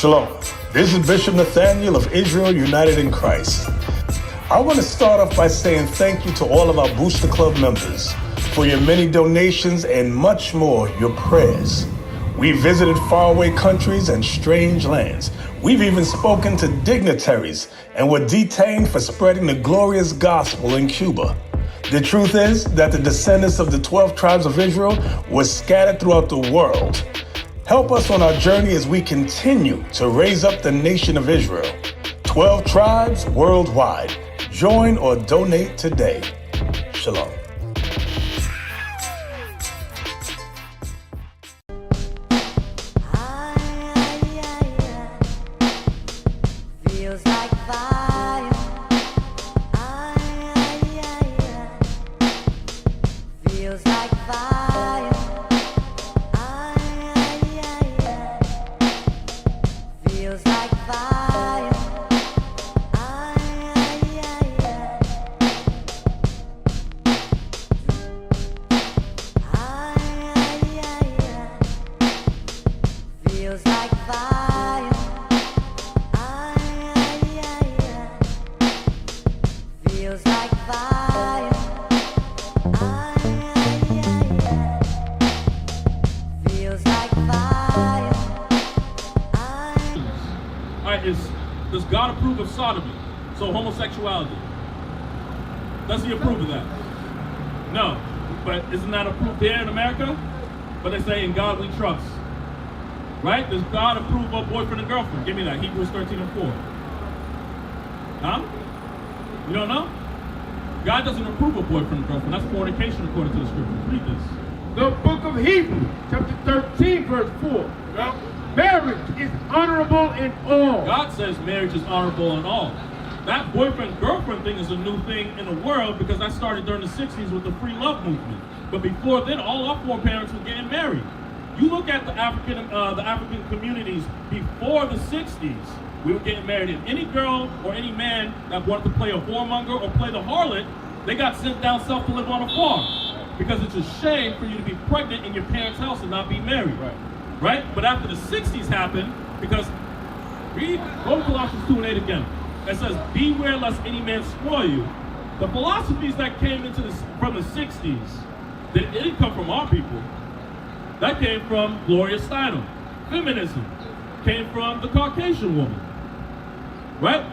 Shalom. This is Bishop Nathaniel of Israel United in Christ. I want to start off by saying thank you to all of our Booster Club members for your many donations and much more, your prayers. We visited faraway countries and strange lands. We've even spoken to dignitaries and were detained for spreading the glorious gospel in Cuba. The truth is that the descendants of the 12 tribes of Israel were scattered throughout the world. Help us on our journey as we continue to raise up the nation of Israel. 12 tribes worldwide. Join or donate today. Shalom. Does God approve of sodomy? So homosexuality. Does he approve of that? No. But isn't that approved here in America? But they say in God we trust. Right? Does God approve of boyfriend and girlfriend? Give me that. Hebrews 13:4. Huh? You don't know? God doesn't approve of boyfriend and girlfriend. That's fornication according to the scriptures. Read this. The book of Hebrews, chapter 13, verse 4. Yeah. Marriage is honorable in all. God says marriage is honorable in all. That boyfriend-girlfriend thing is a new thing in the world because that started during the 60s with the free love movement. But before then, all our foreparents were getting married. You look at the African communities before the 60s, we were getting married. And any girl or any man that wanted to play a whoremonger or play the harlot, they got sent down south to live on a farm. Because it's a shame for you to be pregnant in your parents' house and not be married. Right? But after the 60s happened, because go to Colossians 2:8 again. It says, beware lest any man spoil you. The philosophies that came into this from the 60s, it didn't come from our people. That came from Gloria Steinem. Feminism came from the Caucasian woman. Right?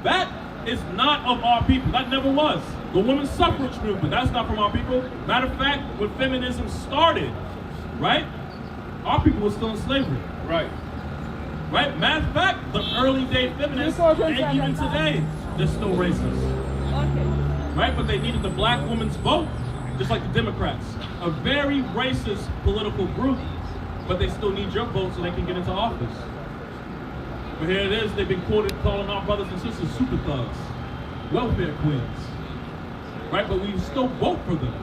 That is not of our people. That never was. The women's suffrage movement, that's not from our people. Matter of fact, when feminism started, right? Our people were still in slavery. Right. Matter of fact, the early day feminists, and even today, they're still racist. Right? But they needed the black woman's vote, just like the Democrats. A very racist political group, but they still need your vote so they can get into office. But here it is, they've been quoted calling our brothers and sisters super thugs, welfare queens. Right? But we still vote for them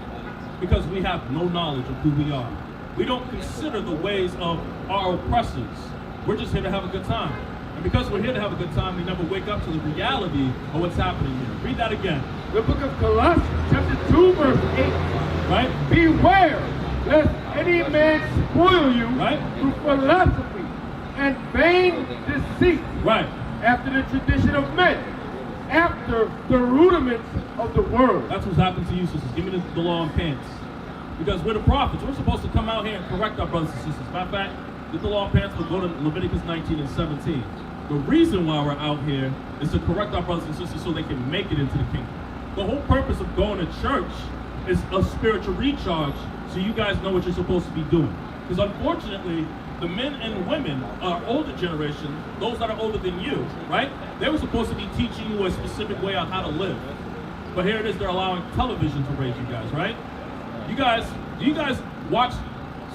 because we have no knowledge of who we are. We don't consider the ways of our oppressors. We're just here to have a good time. And because we're here to have a good time, we never wake up to the reality of what's happening here. Read that again. The book of Colossians, chapter 2, verse 8. Right? Beware lest any man spoil you right? through philosophy and vain deceit. Right. After the tradition of men. After the rudiments of the world. That's what's happened to you, sisters. Give me the law and pants. Because we're the prophets. We're supposed to come out here and correct our brothers and sisters. Matter of fact, get the law and pants, we'll go to Leviticus 19 and 17. The reason why we're out here is to correct our brothers and sisters so they can make it into the kingdom. The whole purpose of going to church is a spiritual recharge so you guys know what you're supposed to be doing. Because unfortunately, the men and women, our older generation, those that are older than you, right? They were supposed to be teaching you a specific way on how to live. But here it is, they're allowing television to raise you guys, right? Do you guys watch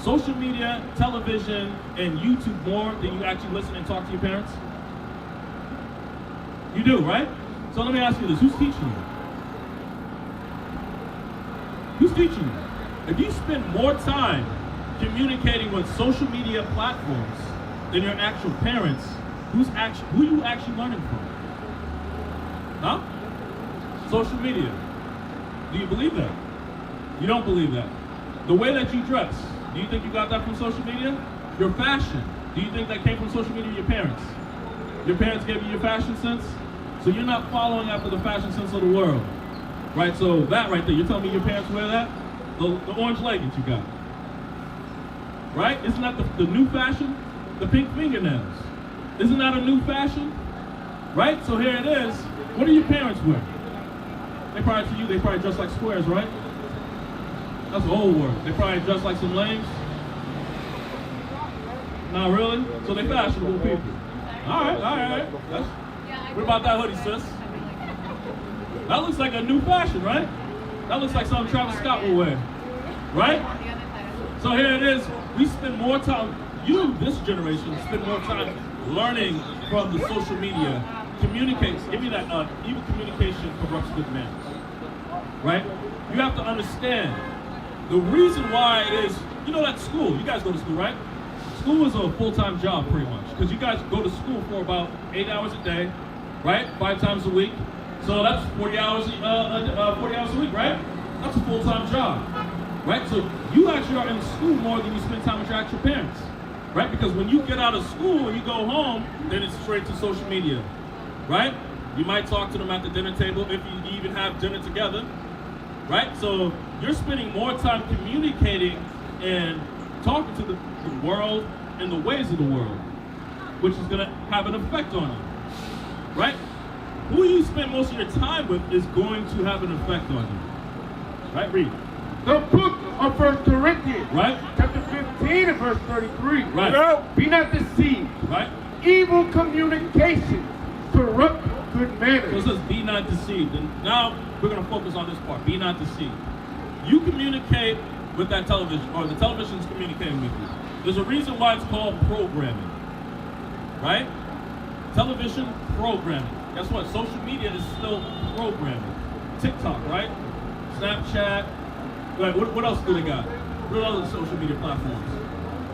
social media, television, and YouTube more than you actually listen and talk to your parents? You do, right? So let me ask you this, who's teaching you? Who's teaching you? If you spend more time communicating with social media platforms than your actual parents, who are you actually learning from? Huh? Social media. Do you believe that? You don't believe that. The way that you dress, do you think you got that from social media? Your fashion, Do you think that came from social media or your parents? Your parents gave you your fashion sense? So you're not following after the fashion sense of the world. Right, so that right there, you're telling me your parents wear that? The orange leggings you got. Right? Isn't that the new fashion? The pink fingernails. Isn't that a new fashion? Right? So here it is. What do your parents wear? They probably dress like squares, right? That's the old word. They probably dress like some lames. Not really? So they fashionable people. All right. What about that hoodie, sis? That looks like a new fashion, right? That looks like something Travis Scott will wear, right? So here it is. We spend more time, this generation, spend more time learning from the social media. Communicates. Give me that. Evil communication corrupts good manners, right? You have to understand the reason why it is. You know that school. You guys go to school, right? School is a full-time job, pretty much, because you guys go to school for about 8 hours a day, right? 5 times a week. So that's 40 hours. 40 hours a week, right? That's a full-time job, right? So you actually are in school more than you spend time with your actual parents, right? Because when you get out of school and you go home, then it's straight to social media, right? You might talk to them at the dinner table if you even have dinner together, right? So you're spending more time communicating and talking to the world and the ways of the world, which is going to have an effect on you, right? Who you spend most of your time with is going to have an effect on you, right? Read. The book of 1 Corinthians, right? Chapter 15 and verse 33. Right. Be not deceived. Right. Evil communications corrupt good manners. So it says, be not deceived. And now we're going to focus on this part. Be not deceived. You communicate with that television, or the television's communicating with you. There's a reason why it's called programming, right? Television programming. Guess what? Social media is still programming. TikTok, right? Snapchat. Right, what else do they got? What other social media platforms?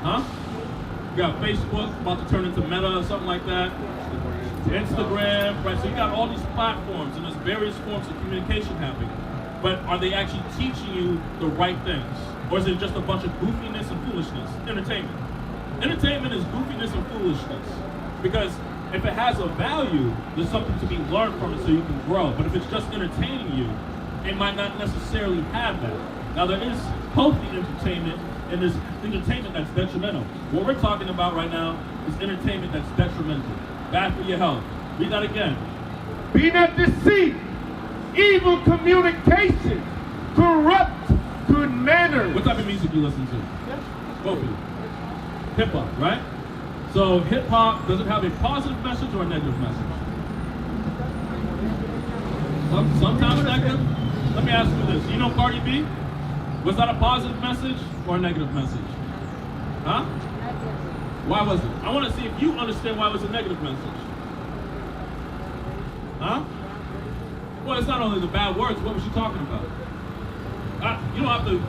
Huh? You got Facebook, about to turn into Meta or something like that. Instagram, right? So you got all these platforms and there's various forms of communication happening. But are they actually teaching you the right things? Or is it just a bunch of goofiness and foolishness? Entertainment. Entertainment is goofiness and foolishness. Because if it has a value, there's something to be learned from it so you can grow. But if it's just entertaining you, it might not necessarily have that. Now there is healthy entertainment and there's entertainment that's detrimental. What we're talking about right now is entertainment that's detrimental. Bad for your health. Read that again. Be not deceived. Evil communication corrupt good manners. What type of music you listen to? Both of you. Hip hop, right? So hip hop, does it have a positive message or a negative message? Sometimes negative. Let me ask you this. You know Cardi B? Was that a positive message or a negative message? Huh? Why was it? I want to see if you understand why it was a negative message. Huh? Well, it's not only the bad words. What was she talking about? You don't have to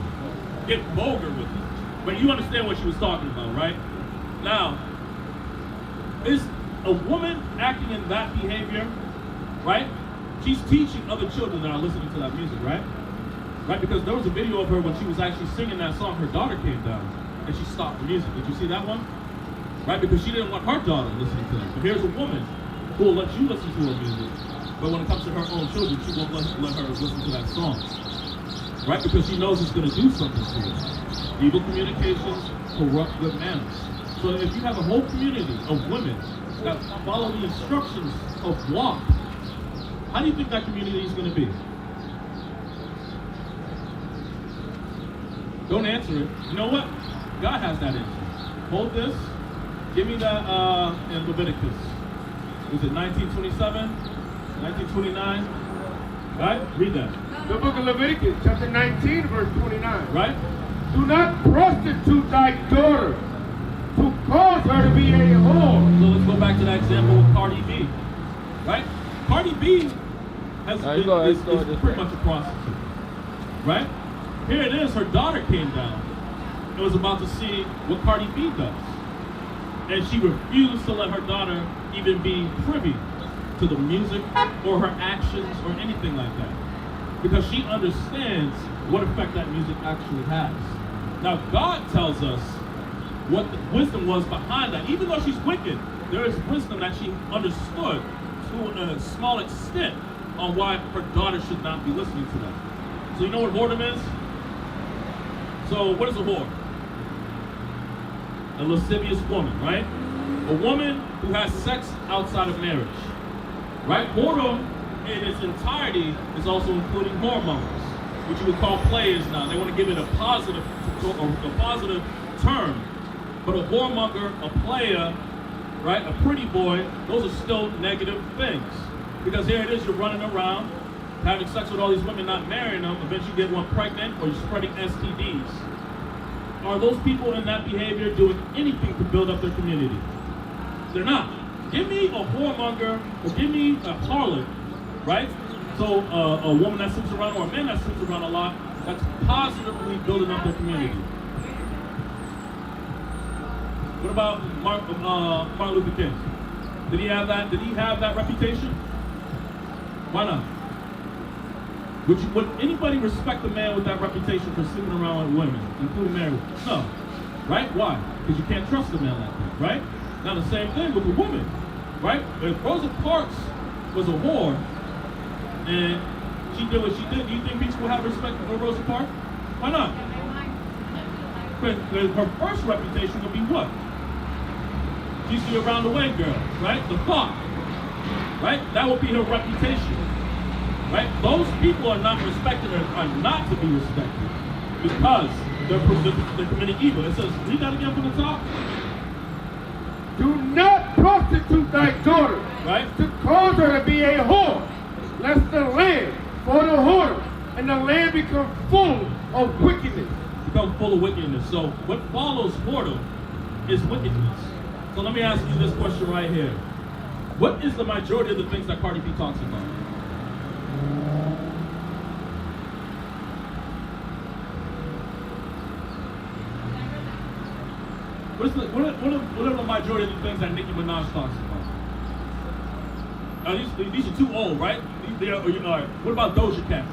get vulgar with it, but you understand what she was talking about, right? Now, is a woman acting in that behavior, right? She's teaching other children that are listening to that music, right? Right, because there was a video of her when she was actually singing that song, her daughter came down and she stopped the music. Did you see that one? Right, because she didn't want her daughter listening to it. But here's a woman who will let you listen to her music, but when it comes to her own children, she won't let her listen to that song. Right, because she knows it's going to do something to her. Evil communications corrupt good manners. So if you have a whole community of women that follow the instructions of walk, how do you think that community is going to be? Don't answer it. You know what? God has that answer. Hold this. Give me that in Leviticus. Was it 1927? 1929? Right? Read that. The book of Leviticus, chapter 19, verse 29. Right? Do not prostitute thy daughter to cause her to be a whore. So let's go back to that example with Cardi B. Right? Cardi B is pretty much a prostitute. Right? Here it is, her daughter came down and was about to see what Cardi B does. And she refused to let her daughter even be privy to the music or her actions or anything like that. Because she understands what effect that music actually has. Now God tells us what the wisdom was behind that. Even though she's wicked, there is wisdom that she understood to a small extent on why her daughter should not be listening to them. So you know what whoredom is? So what is a whore? A lascivious woman, right? A woman who has sex outside of marriage, right? Whoredom in its entirety is also including whoremongers, which you would call players now. They want to give it a positive term. But a whoremonger, a player, right, a pretty boy, those are still negative things. Because here it is, you're running around, having sex with all these women, not marrying them, eventually you get one pregnant, or you're spreading STDs. Are those people in that behavior doing anything to build up their community? They're not. Give me a whoremonger, or give me a harlot, right? So a woman that sits around, or a man that sits around a lot, that's positively building up their community. What about Martin Luther King? Did he have that reputation? Why not? Would anybody respect a man with that reputation for sitting around with women, including married women? No. Right? Why? Because you can't trust a man like that, right? Now the same thing with a woman, right? If Rosa Parks was a whore and she did what she did, do you think people will have respect for Rosa Parks? Why not? Her first reputation would be what? She's the around the way girl, right? The thought, right? That would be her reputation, right? Those people are not respected or are not to be respected because they're committing evil. It says, read that again from the top. Do not prostitute thy daughter, right? To cause her to be a whore, lest the land for the whorer, and the land become full of wickedness. Become full of wickedness. So what follows whoredom is wickedness. So let me ask you this question right here. What is the majority of the things that Cardi B talks about? What are the majority of the things that Nicki Minaj talks about? These are too old, right? All right. What about Doja Cat?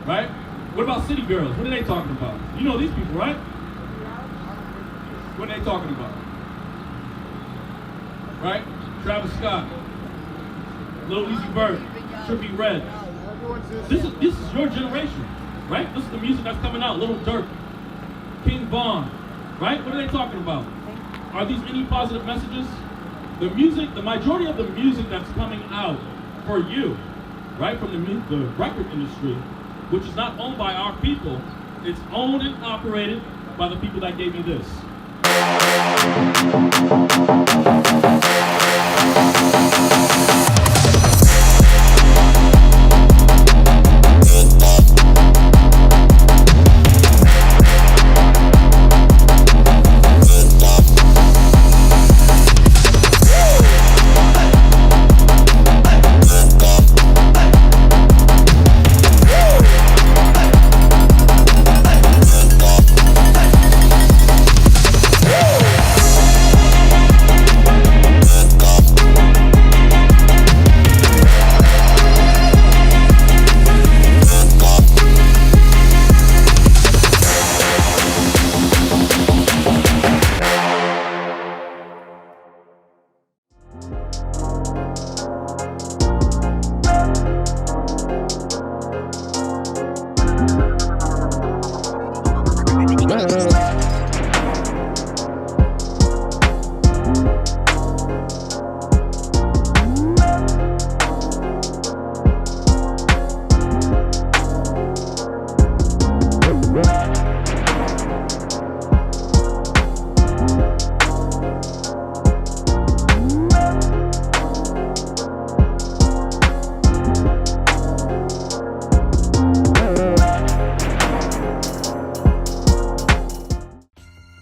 Right? What about City Girls? What are they talking about? You know these people, right? What are they talking about? Right? Travis Scott, Lil Uzi Vert, Trippie Redd. This is your generation, right? This is the music that's coming out. Lil Durk, King Von, right? What are they talking about? Are these any positive messages? The music, the majority of the music that's coming out for you, right, from the record industry, which is not owned by our people, it's owned and operated by the people that gave me this.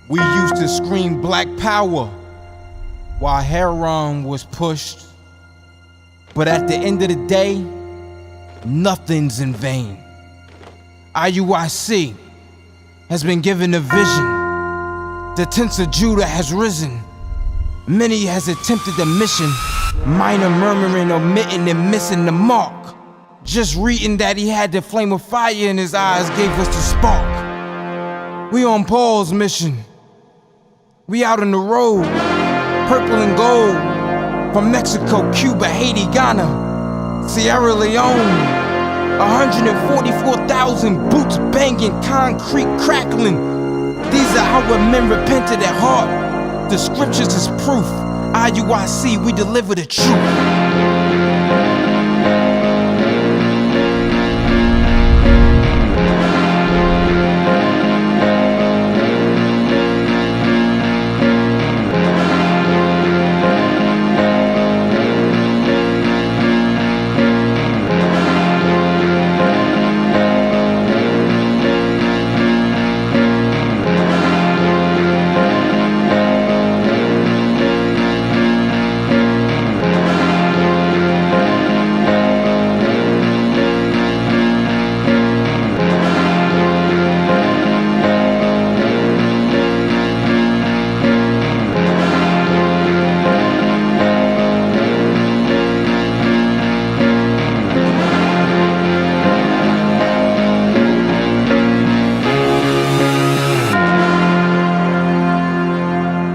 We used to scream black power while heroin was pushed. But at the end of the day, nothing's in vain. IUIC has been given a vision. The tents of Judah has risen. Many has attempted the mission. Minor murmuring, omitting, and missing the mark. Just reading that he had the flame of fire in his eyes gave us the spark. We on Paul's mission. We out on the road, purple and gold, from Mexico, Cuba, Haiti, Ghana, Sierra Leone. 144,000 boots banging, concrete crackling. These are our men repented at heart. The scriptures is proof. IUIC, we deliver the truth.